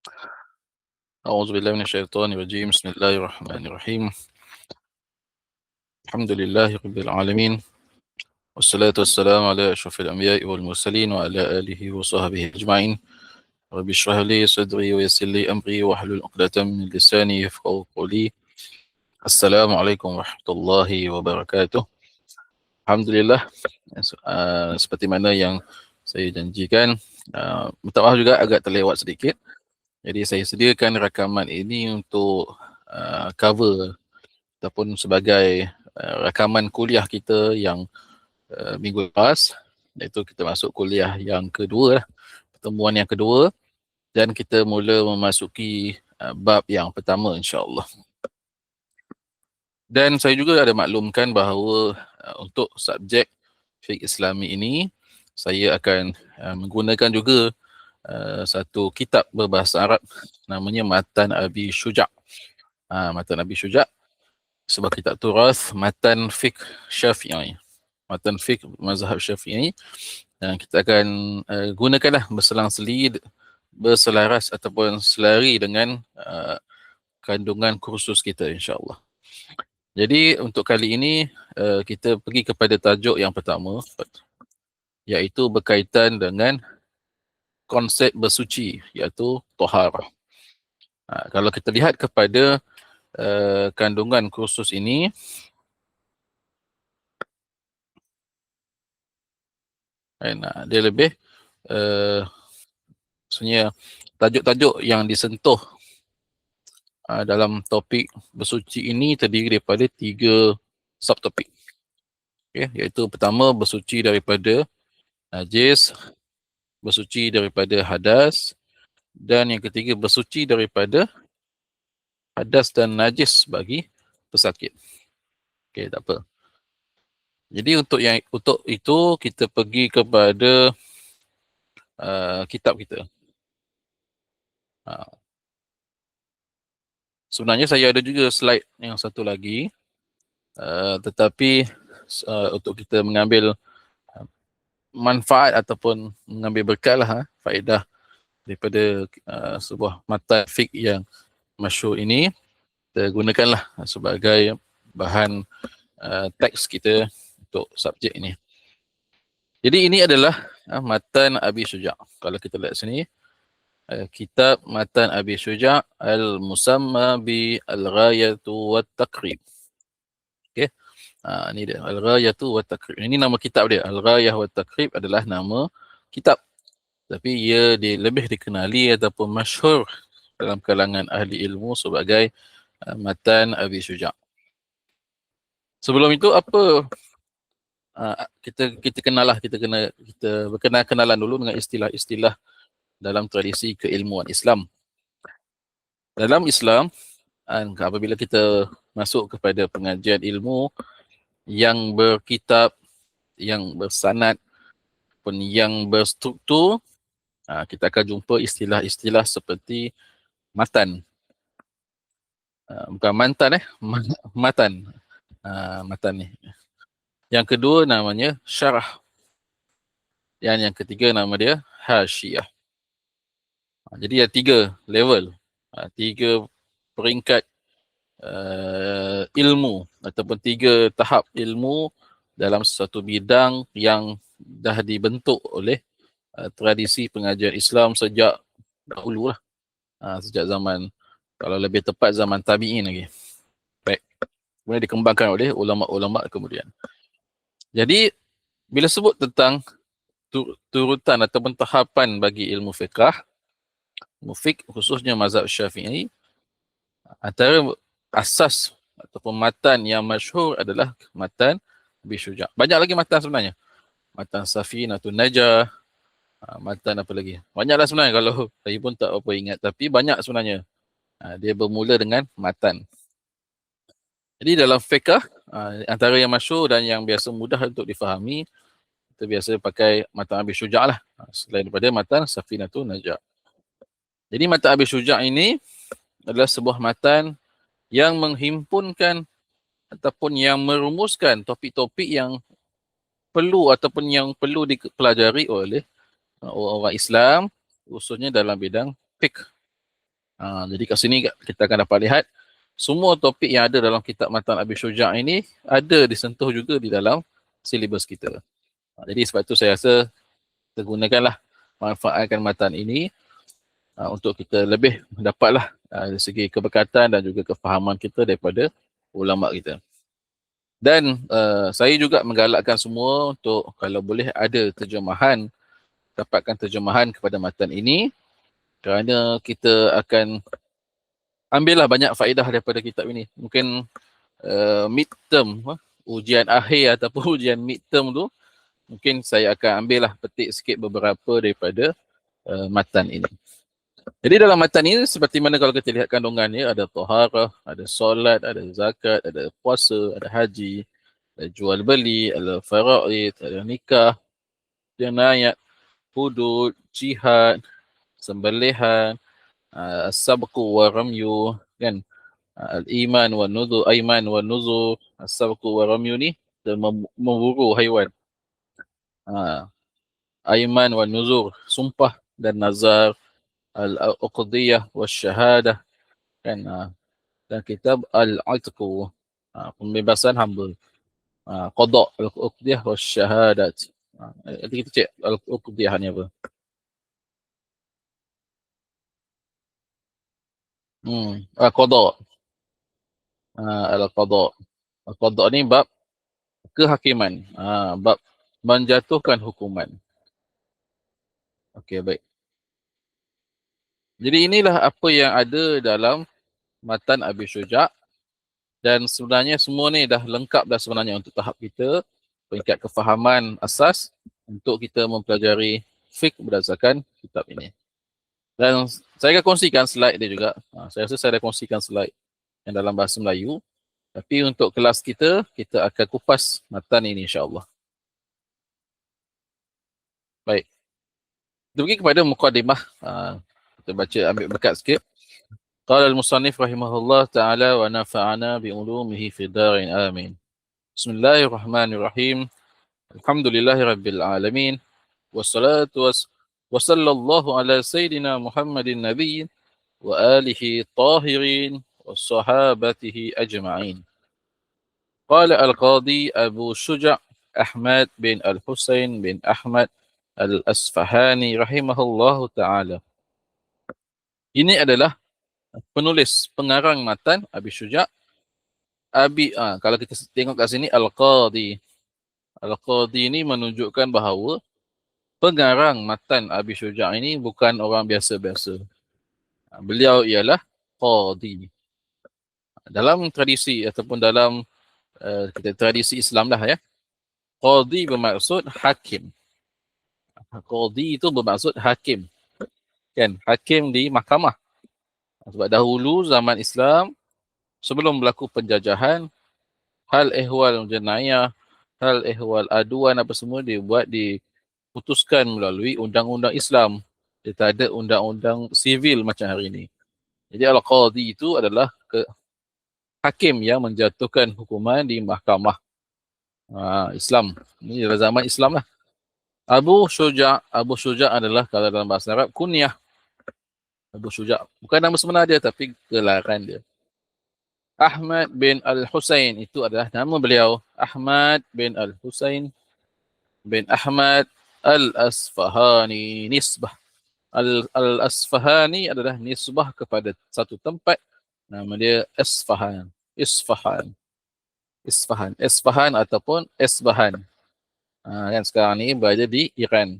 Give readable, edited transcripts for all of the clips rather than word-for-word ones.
أعوذ بالله من الشيطان الرجيم. بسم الله الرحمن الرحيم. الحمد لله رب العالمين، والصلاة والسلام على أشرف الأنبياء والمرسلين وعلى آله وصحبه أجمعين. رب اشرح لي صدري ويسر لي أمري واحلل عقدة من لساني يفقهوا قولي. السلام عليكم ورحمة الله وبركاته. Alhamdulillah, seperti mana yang saya janjikan, minta maaf juga agak terlewat sedikit. Jadi saya sediakan rakaman ini untuk cover ataupun sebagai rakaman kuliah kita yang minggu lepas, iaitu kita masuk kuliah yang kedua, pertemuan yang kedua, dan kita mula memasuki bab yang pertama, insyaAllah. Dan saya juga ada maklumkan bahawa untuk subjek fiqh Islami ini, saya akan menggunakan juga satu kitab berbahasa Arab namanya Matan Abi Syuja'. Matan Abi Syuja', sebuah kitab turas matan fiqh Syafi'i. Matan fiqh mazhab Syafi'i. Dan kita akan gunakanlah berselang-seli, berselaras ataupun selari dengan kandungan kursus kita, insyaAllah. Jadi untuk kali ini kita pergi kepada tajuk yang pertama, iaitu berkaitan dengan konsep bersuci, iaitu taharah. Kalau kita lihat kepada kandungan kursus ini, dia lebih sebenarnya tajuk-tajuk yang disentuh dalam topik bersuci ini terdiri daripada 3 subtopik. Okay, iaitu pertama, bersuci daripada najis, bersuci daripada hadas, dan yang ketiga, bersuci daripada hadas dan najis bagi pesakit. Okay, tak apa. Jadi untuk itu kita pergi kepada kitab kita. Sebenarnya saya ada juga slide yang satu lagi, tetapi untuk kita mengambil manfaat ataupun mengambil berkat lah, faedah daripada sebuah matan fiqh yang masyhur ini, kita gunakanlah sebagai bahan teks kita untuk subjek ini. Jadi ini adalah matan Abi Syuja'. Kalau kita lihat sini, kitab Matan Abi Syuja' al-musamma bi al-ghayatu wa taqrib. Okay. Ini dia, al-ghayatu wa taqrib. Ini nama kitab dia. Al-ghayah wa taqrib adalah nama kitab. Tapi ia lebih dikenali ataupun masyhur dalam kalangan ahli ilmu sebagai Matan Abi Syuja'. Sebelum itu apa kita kenalah, kita berkenalan dulu dengan istilah-istilah dalam tradisi keilmuan Islam. Dalam Islam, apabila kita masuk kepada pengajian ilmu yang berkitab, yang bersanad, pun yang berstruktur, kita akan jumpa istilah-istilah seperti matan. Bukan mantan, matan. Matan ni. Yang kedua namanya syarah. Dan yang ketiga nama dia hasyiyah. Jadi ada 3 level, 3 peringkat ilmu ataupun 3 tahap ilmu dalam satu bidang yang dah dibentuk oleh tradisi pengajian Islam sejak dahulu lah. Sejak zaman, kalau lebih tepat zaman tabi'in lagi. Baik. Kemudian dikembangkan oleh ulama-ulama kemudian. Jadi bila sebut tentang turutan ataupun tahapan bagi ilmu fiqh, khususnya mazhab Syafi'i, antara asas ataupun matan yang masyhur adalah matan Abi Syuja'. Banyak lagi matan sebenarnya. Matan Safinatun Najah, matan apa lagi? Banyaklah sebenarnya, kalau saya pun tak apa ingat, tapi banyak sebenarnya. Dia bermula dengan matan. Jadi dalam fiqh, antara yang masyhur dan yang biasa mudah untuk difahami, kita biasa pakai matan Abi Syuja' lah, selain daripada matan Safinatun Najah. Jadi matan Abi Syuja' ini adalah sebuah matan yang menghimpunkan ataupun yang merumuskan topik-topik yang perlu ataupun yang perlu dipelajari oleh orang Islam, khususnya dalam bidang fiqh. Jadi kat sini kita akan dapat lihat semua topik yang ada dalam kitab Matan Abi Syuja' ini ada disentuh juga di dalam silibus kita. Jadi sebab itu saya rasa kita gunakanlah, manfaatkan matan ini untuk kita lebih dapatlah dari segi keberkatan dan juga kefahaman kita daripada ulama kita. Dan saya juga menggalakkan semua untuk kalau boleh ada terjemahan, dapatkan terjemahan kepada matan ini, kerana kita akan ambillah banyak faedah daripada kitab ini. Mungkin midterm, ujian akhir ataupun ujian midterm tu, mungkin saya akan ambillah petik sikit beberapa daripada matan ini. Jadi dalam matan ini seperti mana kalau kita lihat kandungannya, ada taharah, ada solat, ada zakat, ada puasa, ada haji, ada jual beli, ada faraid, ada nikah, jenayat, hudud, jihad, sembelihan, as-sabqu wa ramyu, kan? Al-iman wa nuzur, aiman wa nuzur, as-sabqu wa ramyu ni memburu haiwan. Aiman wa nuzur, sumpah dan nazar, al-uqdiyah wa syahadah, kan? Dan kitab al-'atqu, pembebasan hamba. Qada al-uqdiyah wa syahadat. Nanti kita cek al-uqdiyah ni apa. Qada. Al-qada. Al-qada ni bab kehakiman. Bab menjatuhkan hukuman. Okey, baik. Jadi inilah apa yang ada dalam matan Abi Syuja', dan sebenarnya semua ni dah lengkap dah sebenarnya untuk tahap kita, peringkat kefahaman asas untuk kita mempelajari fiqh berdasarkan kitab ini. Dan saya akan kongsikan slide dia juga. Saya rasa saya dah kongsikan slide yang dalam bahasa Melayu. Tapi untuk kelas kita, kita akan kupas matan ini insya-Allah. Baik. Kita pergi kepada muqaddimah. Kita baca, ambil berkat sikit. Qala al-musannif rahimahullah ta'ala wa nafa'ana bi'ulumihi fi darin amin. Bismillahirrahmanirrahim. Alhamdulillahi rabbil alamin. Wassalatu wassallallahu ala sayyidina Muhammadin nabiyyin wa alihi tahirin wa sahabatihi ajma'in. Qala al-qadi Abu Syuja' Ahmad bin Al-Husain bin Ahmad Al-Asfahani rahimahullahu ta'ala. Ini adalah penulis, pengarang matan Abi Syuja'. Kalau kita tengok kat sini Al-Qadi. Al-Qadi ini menunjukkan bahawa pengarang matan Abi Syuja' ini bukan orang biasa-biasa. Beliau ialah Qadi. Dalam tradisi ataupun dalam kita tradisi Islam lah ya. Qadi bermaksud hakim. Qadi itu bermaksud hakim. Kan? Hakim di mahkamah. Sebab dahulu zaman Islam, sebelum berlaku penjajahan, hal ehwal jenayah, hal ehwal aduan apa semua diputuskan melalui undang-undang Islam. Dia tak ada undang-undang sivil macam hari ini. Jadi al-qadi itu adalah hakim yang menjatuhkan hukuman di mahkamah Islam. Ini adalah zaman Islam lah. Abu Syuja' adalah kalau dalam bahasa Arab kunyah. Abu Syuja'. Bukan nama sebenar dia tapi gelaran dia. Ahmad bin Al-Husain itu adalah nama beliau. Ahmad bin Al-Husain bin Ahmad Al-Asfahani. Nisbah. Al-Asfahani adalah nisbah kepada satu tempat. Nama dia Isfahan. Isfahan ataupun Isbahan. Yang sekarang ni berada di Iran.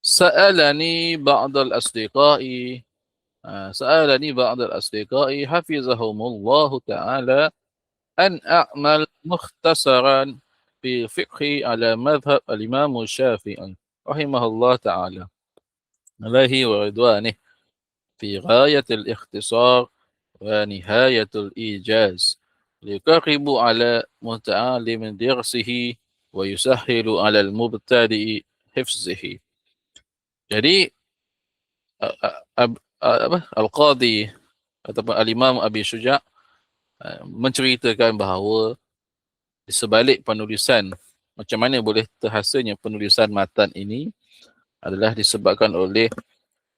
Sa'alani ba'dal asdiqai hafizahumullahu ta'ala an a'mal mukhtasaran fi fiqhi ala madhab al-imam Syafi'i rahimahullah ta'ala alaihi wa ridwanih fi ghayatil ikhtisar wa nihayatul ijaz liyuqarribu ala muta'alim dirsihi wa yusahhilu ala al-mubtadi'i hifzihi. Jadi Al-Qadi ataupun Al-Imam Abi Syuja' menceritakan bahawa di sebalik penulisan, macam mana boleh terhasilnya penulisan matan ini adalah disebabkan oleh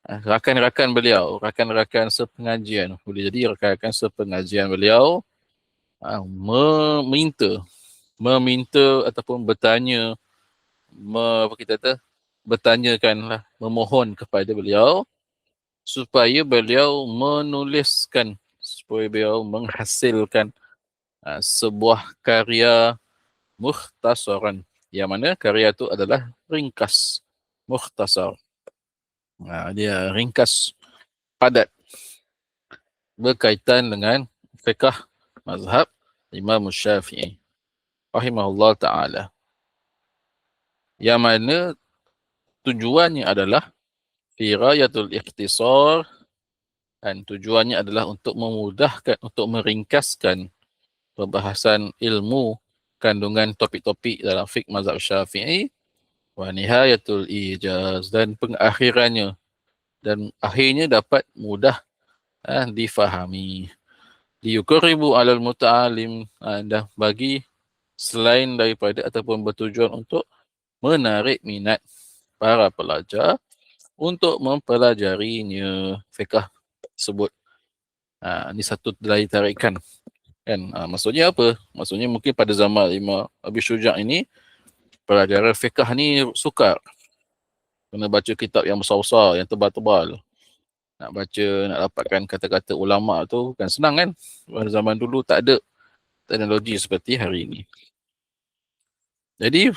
rakan-rakan beliau, rakan-rakan sepengajian, boleh jadi rakan-rakan sepengajian beliau meminta ataupun bertanya, apa kita kata, bertanyakanlah, memohon kepada beliau supaya beliau menuliskan, supaya beliau menghasilkan sebuah karya mukhtasaran, yang mana karya itu adalah ringkas, mukhtasar. Dia ringkas, padat, berkaitan dengan fiqh mazhab Imam Syafi'i rahimahullah ta'ala, yang mana tujuannya adalah firayatul ikhtisar, dan tujuannya adalah untuk memudahkan, untuk meringkaskan perbahasan ilmu kandungan topik-topik dalam fiqh mazhab Syafi'i, wa nihayatul ijaz, dan pengakhirannya dan akhirnya dapat mudah difahami. Liyukribu alal muta'alim, dan bagi selain daripada ataupun bertujuan untuk menarik minat para pelajar untuk mempelajarinya fiqh tersebut. Ini satu dari tarikan kan. Maksudnya apa? Maksudnya mungkin pada zaman Imam Abi Syuja' ini pelajaran fiqh ni sukar. Kena baca kitab yang besar-besar, yang tebal-tebal. Nak baca, nak dapatkan kata-kata ulama tu kan senang kan. Pada zaman dulu tak ada teknologi seperti hari ini. Jadi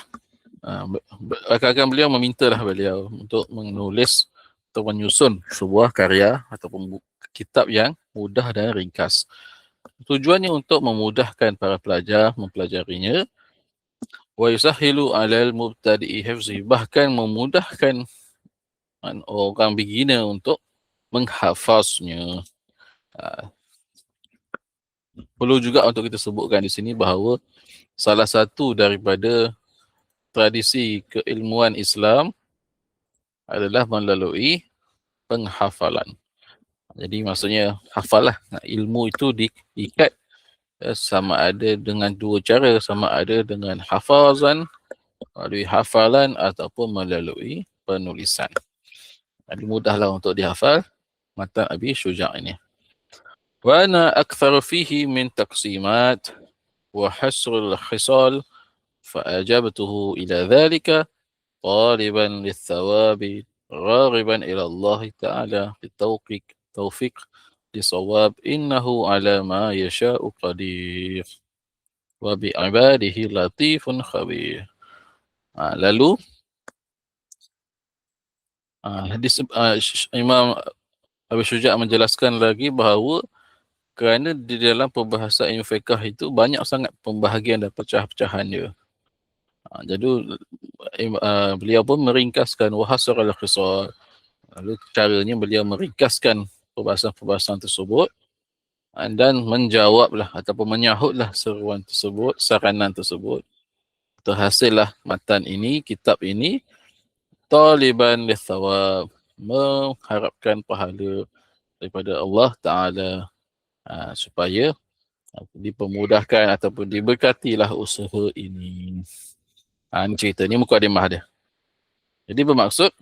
rakan-rakan beliau memintalah beliau untuk menulis atau menyusun sebuah karya ataupun kitab yang mudah dan ringkas. Tujuannya untuk memudahkan para pelajar mempelajarinya, wa yusahhilu 'alal mubtadi'i hifzi, bahkan memudahkan orang beginner untuk menghafaznya. Perlu juga untuk kita sebutkan di sini bahawa salah satu daripada tradisi keilmuan Islam adalah melalui penghafalan. Jadi maksudnya hafal lah. Ilmu itu diikat sama ada dengan dua cara, sama ada dengan hafazan, melalui hafalan, ataupun melalui penulisan. Jadi mudahlah untuk dihafal matan Abi Syuja' ini. Wa ana akthar fihi min taqsimat wa hasrul khisal fa ajabtuhu ila dhalika طالبا للثواب راغبا إلى الله تعالى بالتوفيق لصواب إنه على ما يشاء قدير وبعباده لطيف خبير. Lalu Imam Abi Syuja' menjelaskan lagi bahawa kerana di dalam perbahasan ilmu fiqh itu banyak sangat pembahagian dan pecah-pecahan dia. Jadi beliau pun meringkaskan wahasar al-khisar. Lalu caranya beliau meringkaskan perbahasan-perbahasan tersebut dan menjawablah ataupun menyahutlah seruan tersebut, saranan tersebut. Terhasillah matan ini, kitab ini, taliban lithawab, mengharapkan pahala daripada Allah Ta'ala, supaya dipermudahkan ataupun diberkatilah usaha ini. Ini cerita, ni mukadimah dia. Jadi bermaksud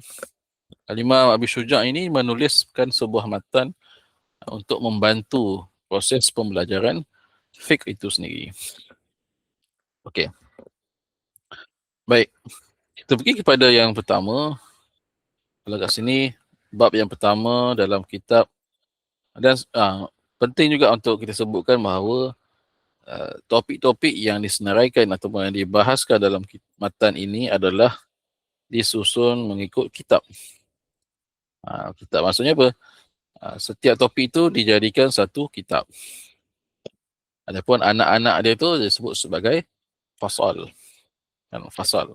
Imam Abi Syuja' ini menuliskan sebuah matan untuk membantu proses pembelajaran fiqh itu sendiri. Okey. Baik. Kita pergi kepada yang pertama. Kalau kat sini, bab yang pertama dalam kitab. Dan penting juga untuk kita sebutkan bahawa topik-topik yang disenaraikan ataupun yang dibahaskan dalam matan ini adalah disusun mengikut kitab. Kitab maksudnya apa? Setiap topik itu dijadikan satu kitab. Adapun anak-anak dia tu disebut sebagai fasal. Fasal.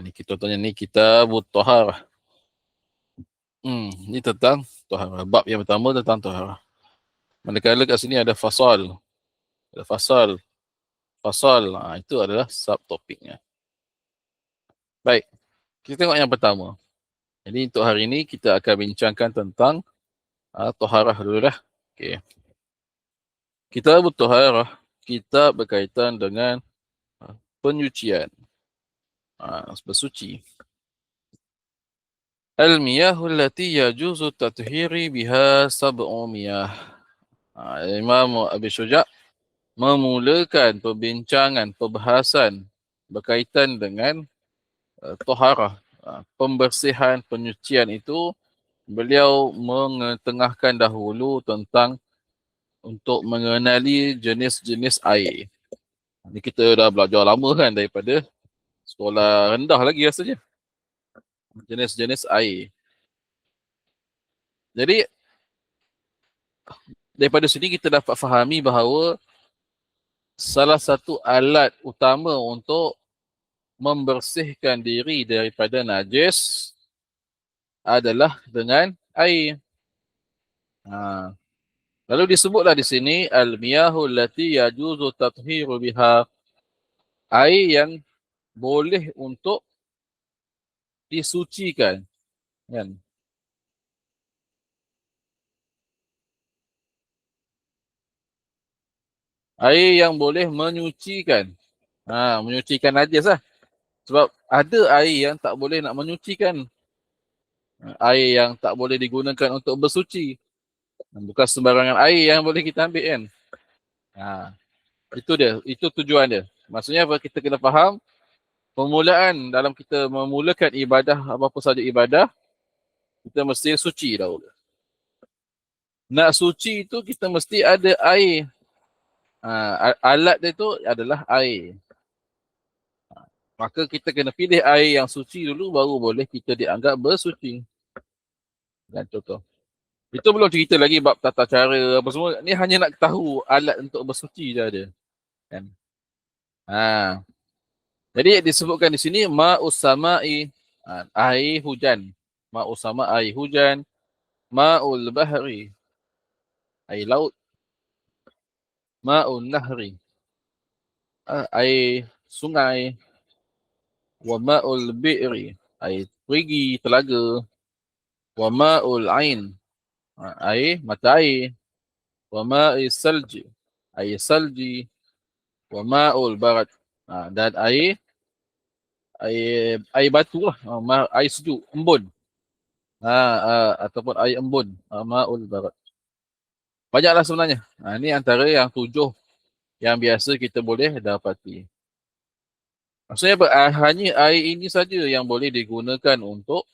Ni kita tanya ni Kitabut Taharah. Ni tentang taharah. Bab yang pertama tentang taharah. Manakala kat sini ada fasal. Ada fasal. Fasal, itu adalah subtopiknya. Baik. Kita tengok yang pertama. Jadi untuk hari ini kita akan bincangkan tentang taharah dulu dah. Okey. Kitabut Taharah, kitab berkaitan dengan penyucian. Bersuci. Al-miyahu allati yajuzu tathhiri biha sab'u miyah. Imam Abi Syuja' memulakan perbincangan, perbahasan berkaitan dengan taharah, pembersihan, penyucian itu. Beliau mengetengahkan dahulu tentang untuk mengenali jenis-jenis air. Ini kita dah belajar lama kan, daripada sekolah rendah lagi rasanya. Jenis-jenis air. Jadi daripada sini kita dapat fahami bahawa salah satu alat utama untuk membersihkan diri daripada najis adalah dengan air. Lalu disebutlah di sini al-miyahul lati yajuzu tathiru biha, air yang boleh untuk disucikan, kan? Air yang boleh menyucikan. Menyucikan najis lah. Sebab ada air yang tak boleh nak menyucikan. Air yang tak boleh digunakan untuk bersuci. Bukan sembarangan air yang boleh kita ambil kan. Itu dia. Itu tujuan dia. Maksudnya apa, kita kena faham permulaan dalam kita memulakan ibadah, apa-apa saja ibadah, kita mesti suci dahulu. Nak suci itu kita mesti ada air. Alat dia tu adalah air. Maka kita kena pilih air yang suci dulu, baru boleh kita dianggap bersuci. Dan contoh. Itu belum cerita lagi bab tata cara apa semua. Ni hanya nak tahu alat untuk bersuci je ada. Kan? Jadi disebutkan di sini ma'us sama'i, air hujan. Ma'us sama' air hujan. Ma'ul bahri, air laut. Ma'un nahri, air sungai. Wa ma'ul bi'ri, air perigi, telaga. Wa ma'ul ain, air mata air. Wa ma'is salji, air salji. Wa ma'ul barat, dan air batu lah, air sejuk, embun. Ataupun air embun, ma'ul barat. Banyaklah sebenarnya. Ini antara yang 7 yang biasa kita boleh dapati. Maksudnya apa? Hanya air ini saja yang boleh digunakan untuk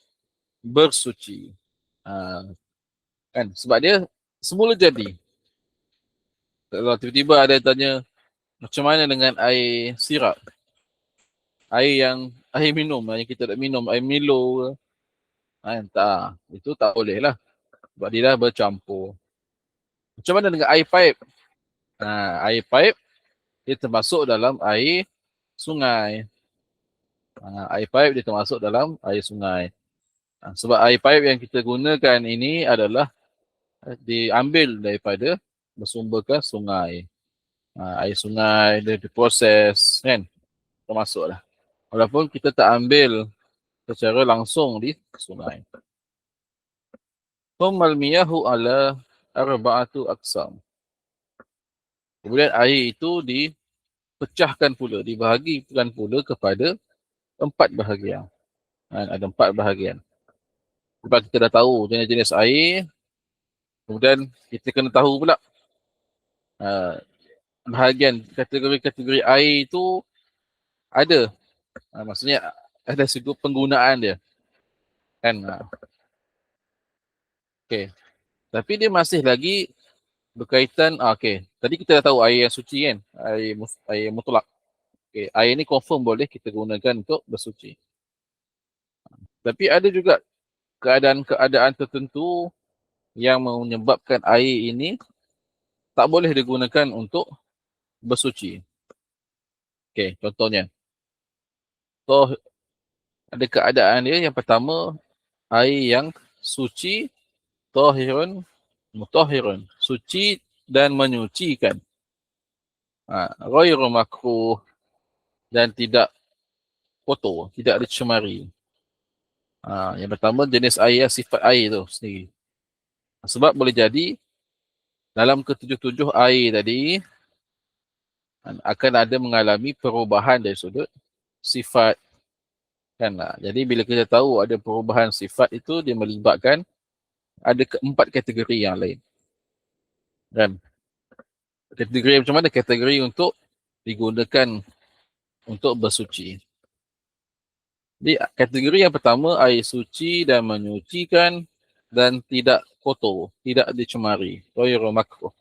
bersuci. Kan? Sebab dia semula jadi. Kalau tiba-tiba ada tanya, macam mana dengan air sirap? Air minum, yang kita tak minum, air Milo. Tak. Itu tak boleh lah. Sebab dia dah bercampur. Macam mana dengan air pipe? Air pipe, dia termasuk dalam air sungai. Air pipe dia termasuk dalam air sungai. Sebab air pipe yang kita gunakan ini adalah diambil daripada bersumberkan sungai. Air sungai dia diproses kan, termasuklah. Walaupun kita tak ambil secara langsung di sungai. Thummal miyahu ala arba'atu aqsam. Kemudian air itu dipecahkan pula, dibahagikan pula kepada 4 bahagian. Ada 4 bahagian. Sebab kita dah tahu jenis-jenis air, kemudian kita kena tahu pula bahagian kategori-kategori air itu ada. Maksudnya ada segi penggunaan dia. Kan? Okey. Tapi dia masih lagi berkaitan, okey. Tadi kita dah tahu air yang suci kan? Air mutlak. Okey, air ni confirm boleh kita gunakan untuk bersuci. Tapi ada juga keadaan-keadaan tertentu yang menyebabkan air ini tak boleh digunakan untuk bersuci. Okey, contohnya. So, ada keadaan dia, yang pertama, air yang suci, tahirun, mutahhirun, suci dan menyucikan. Ghairu makruh, dan tidak kotor, tidak dicemari. Yang pertama, jenis air, sifat air tu sendiri. Sebab boleh jadi dalam ke-7 air tadi akan ada mengalami perubahan dari sudut sifat. Kan? Jadi bila kita tahu ada perubahan sifat itu, dia melibatkan ada keempat kategori yang lain. Kan? Kategori macam mana? Kategori untuk digunakan untuk bersuci. Jadi kategori yang pertama, air suci dan menyucikan dan tidak kotor, tidak dicemari. Ghairu makruh.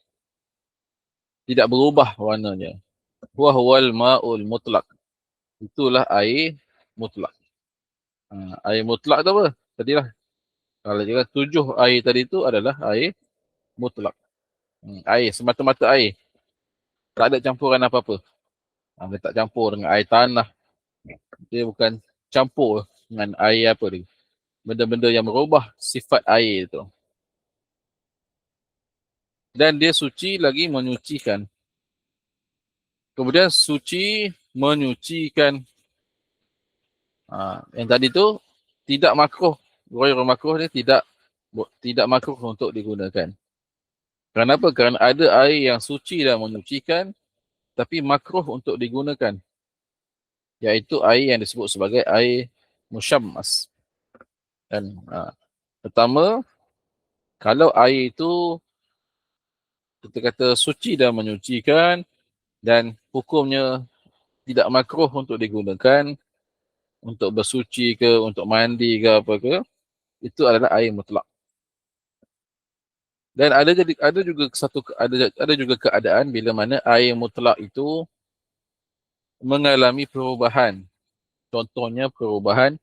Tidak berubah warnanya. Wa huwal ma'ul mutlaq. Itulah air mutlak. Air mutlak tu apa? Tadilah. Kalau kita 7 air tadi tu adalah air mutlak. Air, semata-mata air. Tak ada campuran apa-apa. Dia tak campur dengan air tanah. Dia bukan campur dengan air apa dia. Benda-benda yang merubah sifat air tu. Dan dia suci lagi menyucikan. Kemudian suci menyucikan. Yang tadi tu tidak makruh. Ghairu makruh ni tidak makruh untuk digunakan. Kenapa? Kerana ada air yang suci dan menyucikan tapi makruh untuk digunakan. Iaitu air yang disebut sebagai air musyammas. Dan pertama, kalau air itu kita kata suci dan menyucikan dan hukumnya tidak makruh untuk digunakan untuk bersuci ke, untuk mandi ke apa ke, itu adalah air mutlak. Dan ada juga keadaan bila mana air mutlak itu mengalami perubahan. Contohnya perubahan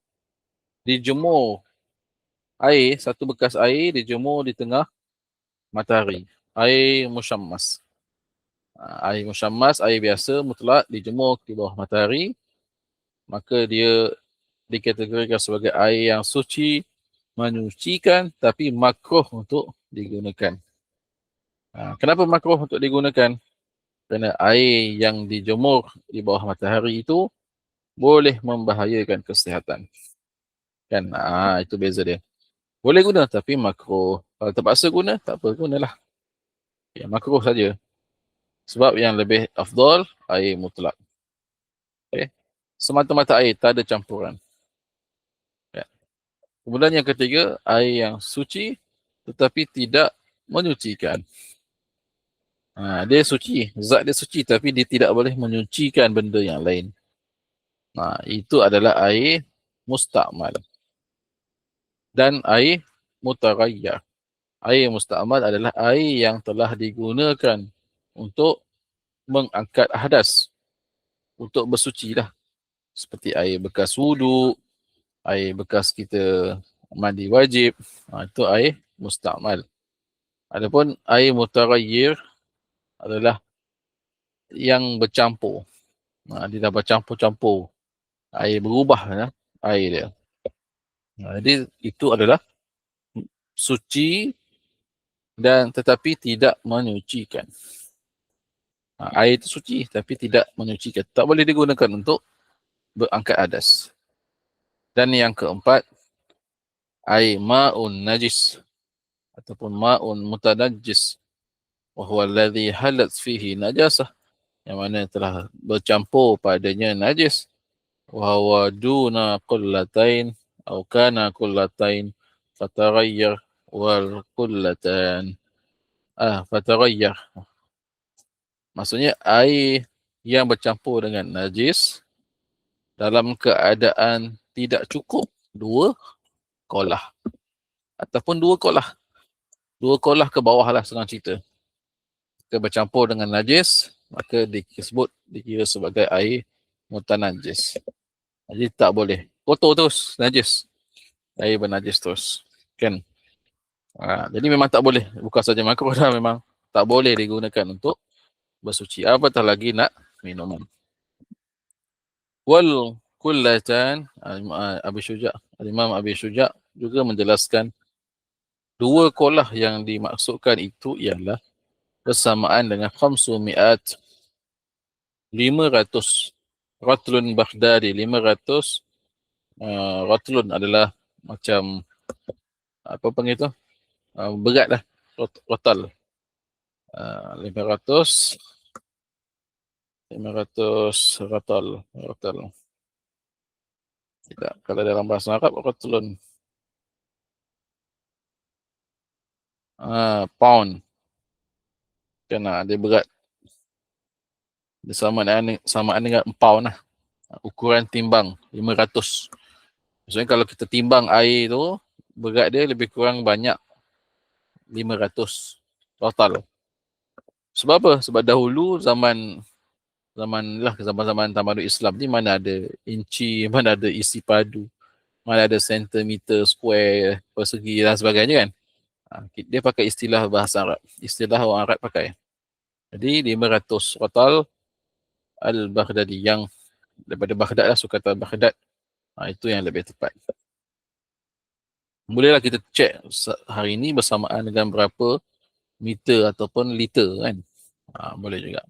dijemur air, satu bekas air dijemur di tengah matahari. Air musyammas. Air musyammas, air biasa mutlak dijemur di bawah matahari, maka dia dikategorikan sebagai air yang suci, menyucikan tapi makruh untuk digunakan. Kenapa makruh untuk digunakan? Kerana air yang dijemur di bawah matahari itu boleh membahayakan kesihatan. Kan? Itu beza dia. Boleh guna tapi makruh. Kalau terpaksa guna, tak apa, gunalah. Ya, makruh saja. Sebab yang lebih afdal, air mutlak. Okay. Semata-mata air, tak ada campuran. Ya. Kemudian yang ketiga, air yang suci tetapi tidak menyucikan. Dia suci, zat dia suci tapi dia tidak boleh menyucikan benda yang lain. Itu adalah air musta'mal. Dan air mutaghayyar. Air musta'mal adalah air yang telah digunakan untuk mengangkat hadas, untuk bersuci lah. Seperti air bekas wudu, air bekas kita mandi wajib, itu air musta'mal. Adapun air mutaghayyir adalah yang bercampur. Dia dah bercampur-campur. Air berubah ya, air dia. Jadi itu adalah suci dan tetapi tidak menyucikan. Air itu suci tapi tidak menyucikan. Tak boleh digunakan untuk berangkat hadas. Dan yang keempat, air ma'un najis ataupun ma'un mutanajjis. Wa huwa alladhi halat fihi najasah. Yang mana telah bercampur padanya najis. Wa huwa duna qullatain atau kana qullatain fataghayyar wal qullatan. Fataghayyar. Maksudnya air yang bercampur dengan najis dalam keadaan tidak cukup 2 kolah. Ataupun 2 kolah. 2 kolah ke bawah lah senang cerita. Kita bercampur dengan najis, maka dikira sebagai air mutanajis. Jadi tak boleh. Kotor terus, najis. Air bernajis terus. Kan? Jadi memang tak boleh. Bukan saja makruh dah, memang tak boleh digunakan untuk bersuci. Apatah lagi nak minuman. Wal kullatan, Imam Abi Syuja' juga menjelaskan 2 kolah yang dimaksudkan itu ialah bersamaan dengan 500 ratlun Baghdadi. 500 ratlun adalah macam apa panggil tu? Berat lah. Rotal. 500 rotal. Tidak. Kalau dalam bahasa Arab, ratlun. Pound. Kan dia berat. Dia sama dengan pound lah. Ukuran timbang 500. Maksudnya kalau kita timbang air tu, berat dia lebih kurang banyak 500 total. Sebab apa? Sebab dahulu zaman tamadun Islam ni mana ada inci, mana ada isi padu, mana ada sentimeter square, persegi dan sebagainya kan. Dia pakai istilah bahasa Arab. Istilah orang Arab pakai. Jadi 500 total al-Baghdadi, yang daripada Baghdad lah, sukatan Baghdad. Itu yang lebih tepat. Bolehlah kita cek hari ini bersamaan dengan berapa meter ataupun liter kan. Boleh juga.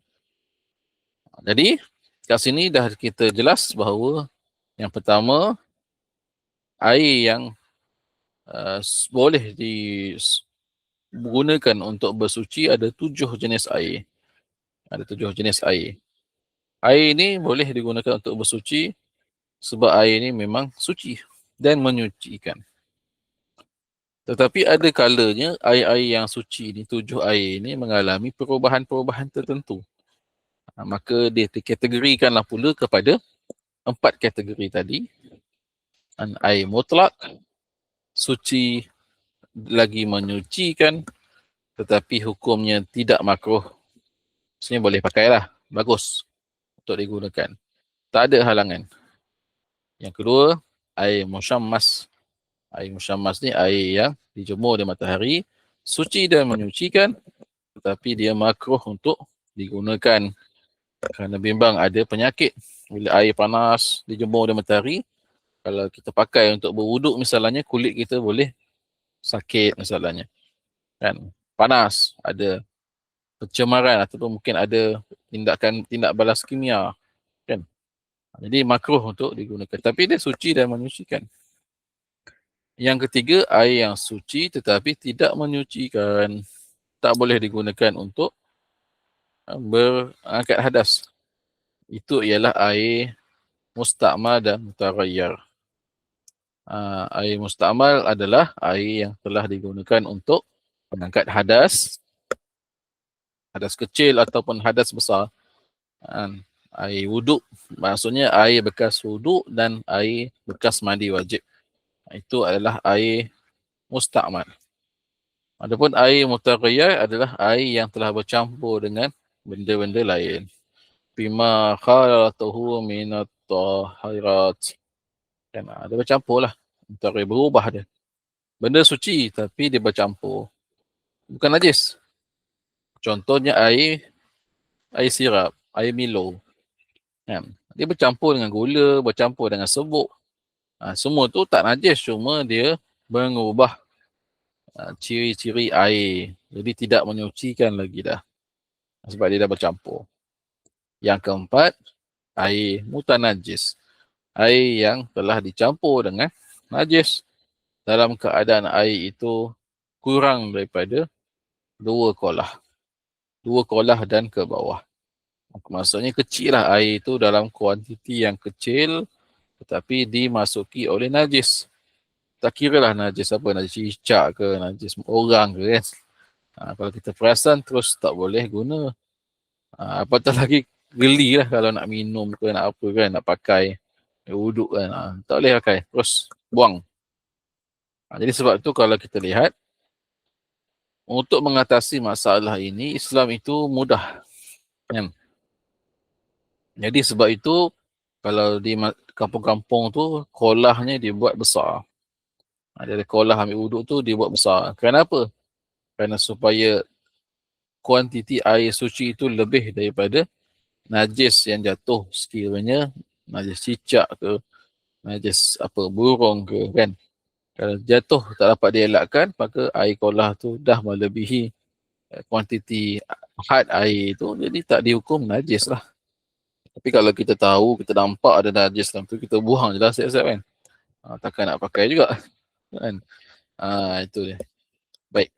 Jadi kat sini dah kita jelas bahawa yang pertama, air yang boleh digunakan untuk bersuci ada 7 jenis air. Ada 7 jenis air. Air ini boleh digunakan untuk bersuci sebab air ini memang suci dan menyucikan. Tetapi ada kalanya air-air yang suci ni, 7 air ini mengalami perubahan-perubahan tertentu. Maka dia dikategorikanlah pula kepada 4 kategori tadi. Air mutlak, suci lagi menyucikan, tetapi hukumnya tidak makruh. Maksudnya boleh pakailah, bagus untuk digunakan. Tak ada halangan. Yang kedua, air musyammas. Air musyammas ni air yang dijemur di matahari, suci dan menyucikan, tetapi dia makruh untuk digunakan kerana bimbang ada penyakit. Bila air panas dijemur di matahari, kalau kita pakai untuk berwuduk misalnya, kulit kita boleh sakit misalnya. Kan? Panas, ada pencemaran ataupun mungkin ada tindak balas kimia. Kan? Jadi makruh untuk digunakan. Tapi dia suci dan menyucikan. Yang ketiga, air yang suci tetapi tidak menyucikan. Tak boleh digunakan untuk berangkat hadas. Itu ialah air musta'mal dan mutaghayyar. Air musta'mal adalah air yang telah digunakan untuk mengangkat hadas, hadas kecil ataupun hadas besar. Air wuduk, maksudnya air bekas wuduk dan air bekas mandi wajib. Itu adalah air musta'mal. Adapun air mutaghayyar adalah air yang telah bercampur dengan benda-benda lain. Bima khalatuhu minat tahirat. Kan, dia bercampur lah. Antara berubah dia. Benda suci tapi dia bercampur. Bukan najis. Contohnya air sirap, air Milo. Kan? Dia bercampur dengan gula, bercampur dengan serbuk. Semua tu tak najis, cuma dia mengubah ciri-ciri air. Jadi tidak menyucikan lagi dah. Sebab dia dah bercampur. Yang keempat, air mutanajis. Air yang telah dicampur dengan najis. Dalam keadaan air itu kurang daripada 2 kolah. 2 kolah dan ke bawah. Maksudnya kecil lah air itu dalam kuantiti yang kecil tetapi dimasuki oleh najis. Tak kira lah najis apa, najis cicak ke, najis orang ke kan. Kalau kita perasan terus tak boleh guna. Apatah lagi geli lah kalau nak minum ke, nak apa kan, nak pakai wuduk kan. Tak boleh pakai, terus buang. Jadi sebab tu kalau kita lihat, untuk mengatasi masalah ini, Islam itu mudah. Kan? Jadi sebab itu, kalau di kampung-kampung tu, kolahnya dibuat besar. Dari kolah ambil wuduk tu dibuat besar. Kenapa? Kerana supaya kuantiti air suci itu lebih daripada najis yang jatuh sekiranya najis cicak ke, najis apa burung ke kan. Kalau jatuh tak dapat dielakkan, maka air kolah tu dah melebihi kuantiti had air tu, jadi tak dihukum najis lah. Tapi kalau kita tahu, kita nampak ada najis dalam tu, kita buang je lah siap-siap kan. Takkan nak pakai juga kan. Itu dia. Baik.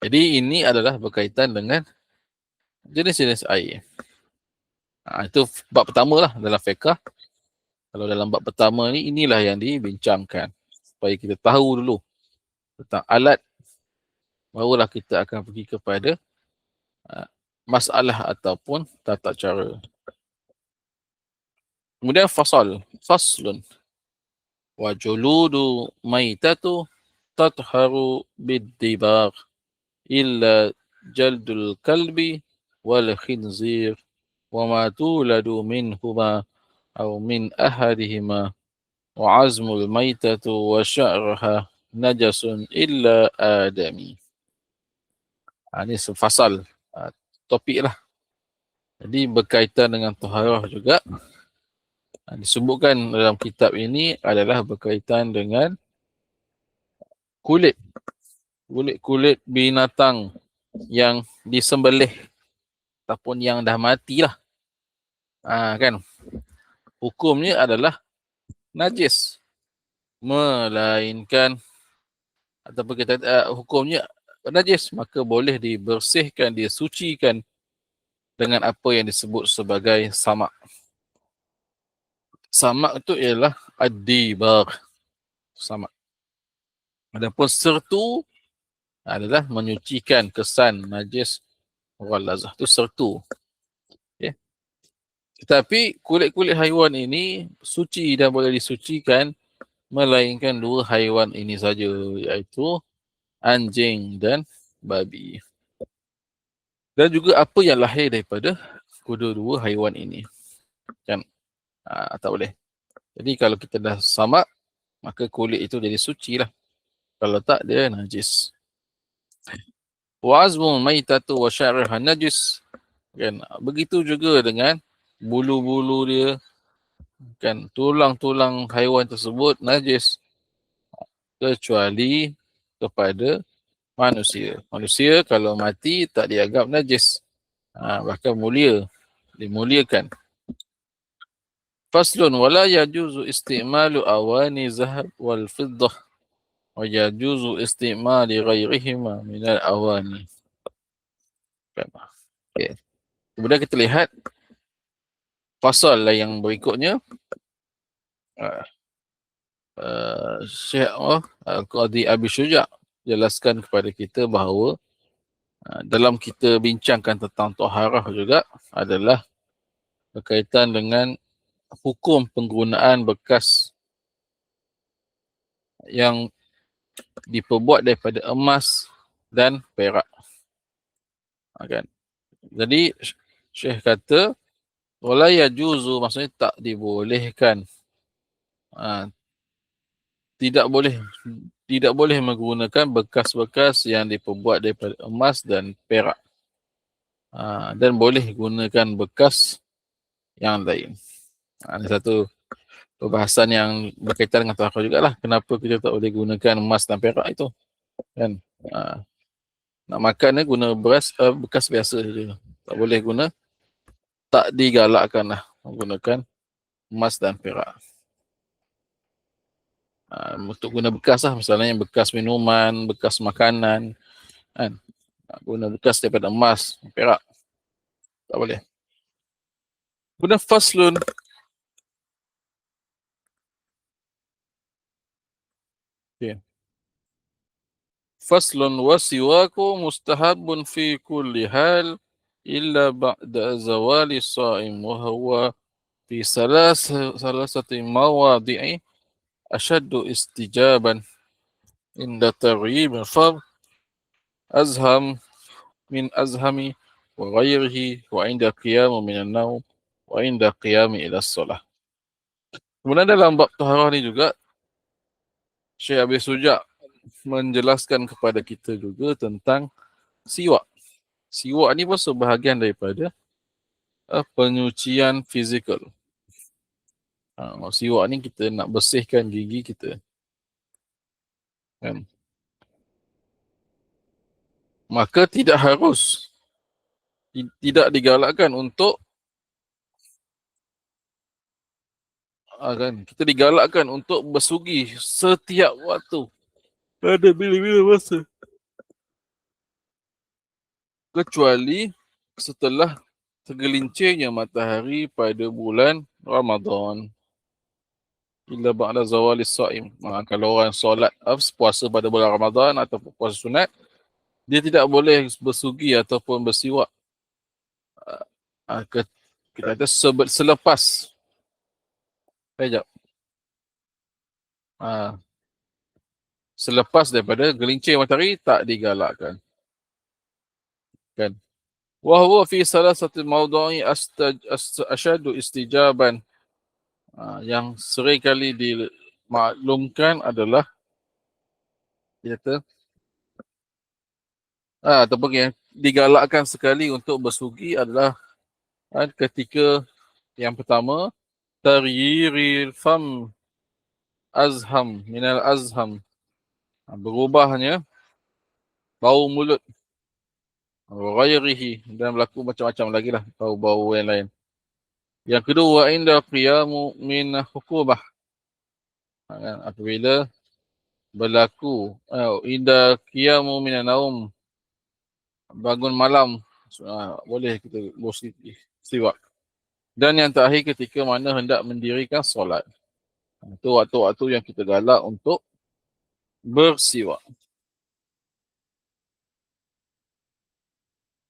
Jadi ini adalah berkaitan dengan jenis-jenis air. Itu bab pertama lah dalam fiqh. Kalau dalam bab pertama ni, inilah yang dibincangkan. Supaya kita tahu dulu tentang alat, barulah kita akan pergi kepada masalah ataupun tata cara. Kemudian faslun. Wa juludu maitatu tatharu bid-dibagh illa jaldul kalbi wal khinzir wa ma tuladu minhuma aw min ahadihima wa azmul maitatu wa sya'raha najasun illa adami. Ini fasal topik lah. Jadi berkaitan dengan taharah juga. Disebutkan dalam kitab ini adalah berkaitan dengan kulit binatang yang disembelih ataupun yang dah mati lah. Kan? Hukumnya adalah najis. Melainkan ataupun kita hukumnya najis, maka boleh dibersihkan, disucikan dengan apa yang disebut sebagai samak. Samak itu ialah ad-dibagh. Samak. Adapun sertu adalah menyucikan kesan najis ghalazah. Itu sertu. Okay. Tetapi kulit-kulit haiwan ini suci dan boleh disucikan melainkan dua haiwan ini saja, iaitu anjing dan babi. Dan juga apa yang lahir daripada kedua-dua haiwan ini. Kan? Tak boleh. Jadi kalau kita dah samak, maka kulit itu jadi suci lah. Kalau tak, dia najis. Wa azmu maitatu wa sya'ruha najis. Kan? Begitu juga dengan bulu-bulu dia. Kan? Tulang-tulang haiwan tersebut najis. Kecuali kepada manusia. Manusia kalau mati tak dianggap najis. Bahkan mulia. Dimuliakan. Faslun wala yajuzu isti'malu awani zahab wal fiddah wa yajuzu isti'mali ghairihima minal awani. Okay. Kemudian kita lihat fasal yang berikutnya. Syekh Qadhi Abi Syuja' jelaskan kepada kita bahawa dalam kita bincangkan tentang taharah juga adalah berkaitan dengan hukum penggunaan bekas yang diperbuat daripada emas dan perak. Kan? Jadi Syekh kata wala yajuzu, maksudnya tak dibolehkan, tidak boleh menggunakan bekas-bekas yang diperbuat daripada emas dan perak, dan boleh gunakan bekas yang lain. Ini satu perbahasan yang berkaitan dengan taharah jugalah. Kenapa kita tak boleh gunakan emas dan perak itu? Kan? Nak makan ni guna bekas biasa saja. Tak boleh guna, tak digalakkan lah menggunakan emas dan perak. Untuk guna bekas lah, misalnya bekas minuman, bekas makanan, kan? Guna bekas daripada emas, perak, tak boleh. Kemudian faslun. Okay. Faslun wa siwaku mustahabun fi kulli hal illa ba'da zawali sa'im wa huwa fi salasati mawadi'i ashaddu istijaban inda targhib al-fard azham min azhami wa ghairihi wa inda qiyamu min an-nawm wa inda qiyami ila as-salah. Kemudian dalam bab taharah ni juga Syekh Abi Syuja' menjelaskan kepada kita juga tentang siwak. Siwak ni pun sebahagian daripada penyucian fizikal. Siwak ni kita nak bersihkan gigi kita. Kan? Maka tidak harus, tidak digalakkan untuk kan, kita digalakkan untuk bersugi setiap waktu. Ada bila-bila masa. Kecuali setelah tergelincirnya matahari pada bulan Ramadan. illa ba'da zawalis shaim. Kalau orang solat puasa pada bulan Ramadan atau puasa sunat, dia tidak boleh bersugi ataupun bersiwak. Kita kata selepas. Sekejap. Selepas daripada gelincir matahari tak digalakkan. Kan? Wa huwa fi salasati mawdu'i asyadu istijaban. Yang sering kali dimaklumkan adalah kata ataupun yang digalakkan sekali untuk bersugi adalah ketika yang pertama taryiril fam azham minal azham, berubahnya bau mulut, ghairihi, dan berlaku macam-macam lagi lah bau-bau yang lain. Yang kedua, inda qiyamu min hukubah, apabila berlaku inda qiyamu min naum, bangun malam, boleh kita bersiwak. Dan yang terakhir ketika mana hendak mendirikan solat. Itu waktu-waktu yang kita galak untuk bersiwak.